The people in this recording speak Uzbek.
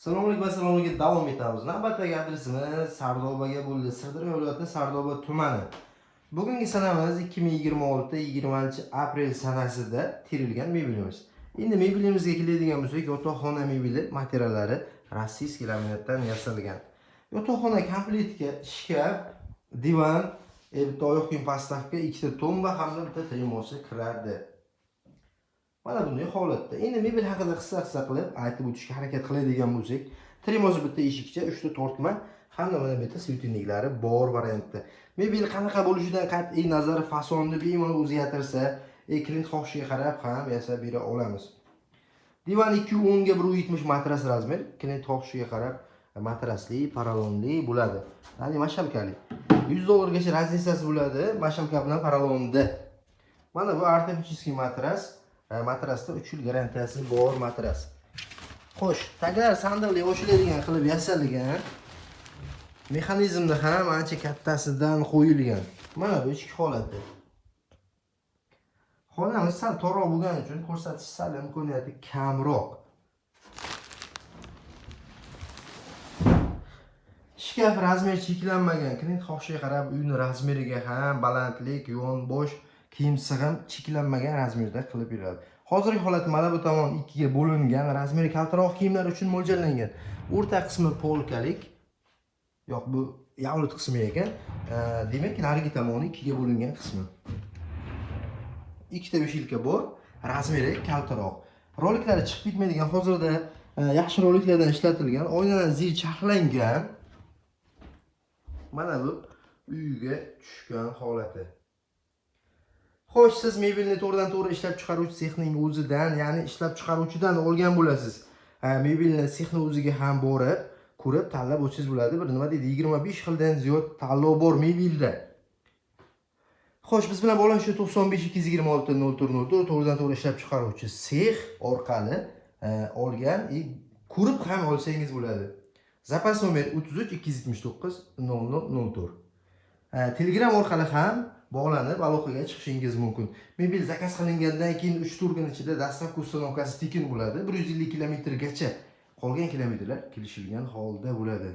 Assalomu alaykum, assalomu alaykum. Davom etamiz. Navbatdagi adresimiz Sardobaga bo'ldi. Sirdaryo viloyati Sardoba tumani. Bugungi sanamiz 2026-20-aprel sanasida terilgan mebelimiz. Endi mebelimizga keladigan bo'lsak, yotoqxona mebeli materiallari rossiyskiy laminatdan yasalgan. Yotoqxona komplektiga shkaf, divan, bitta oyoq kiyim postavka, ikkita tomba hamda bitta termosi kiradi. Mana bunday holatda. Endi mebel haqida qisqa qilib aytib o'tishga harakat qiladigan bo'lsak, termosi bitta eshikcha, 3 ta tortma hamda mana bu yerda svetiniklari bor variantda. Mebel qanaqa bo'lishidan qat'iy nazar fasonni bemalol o'zgartirsa, klient xohishiga qarab ham yasab bera olamiz. Divan 210 ga 170 matras razmer, klient xohishiga qarab matrasli, parallonli bo'ladi. Ya'ni mashalkali. $100 gacha razницasi bo'ladi mashalka bilan parallonda. Mana bu ortopedический matras. Matrasda 3 yil garantiyasi bor matras. Xo'sh, taglar sandalli ochiladigan qilib yasalgan. Mexanizmda ham ancha kattasidan qo'yilgan. Mana bu ichki holati. Xonamiz sal torroq bo'lgani uchun ko'rsatish sal imkoniyati kamroq. Shkaf razmeri cheklanmagan. Klient xohishiga qarab uyni razmeriga ham balandlik, yonbosh kiyim sig'im cheklanmagan razmerda qilib beradi. Hozirgi holat mana bu tomon 2 ga bo'lingan, razmeri kaltaroq kiyimlar uchun mo'ljallangan. O'rta qismi polkalik. Yo'q, bu yavlut qismi ekan. Demak, narigi tomoni 2 ga bo'lingan qismi. Ikkita beshilka bor, razmeri kaltaroq. Roliklari chiqib ketmaydigan, hozirda yaxshi roliklardan ishlatilgan, oynalar zil chaqlangan. Mana bu uyga tushgan holati. Xo'sh, siz mebelni to'g'ridan-to'g'ri ishlab chiqaruvchi sexning o'zidan, ya'ni ishlab chiqaruvchidan olgan bo'lasiz. Mebelni sexning o'ziga ham borib, ko'rib tanlab o'tsangiz bo'ladi. Bir nima deydi, 25 xildan ziyod tanlov bor mebelda. Xo'sh, biz bilan bog'lanish uchun 95 226 0404 to'g'ridan-to'g'ri ishlab chiqaruvchi sex orqali olgan, ko'rib ham olsangiz bo'ladi. Zapas nomer 33 279 0004. Telegram orqali ham bog'lanib aloqaga chiqishingiz mumkin. Mebel zakaz qilingandan keyin 3-4 kun ichida dastlabki uстановkasi tekin bo'ladi. 150 kilometrgacha qolgan kilometrlar kelishilgan holda bo'ladi.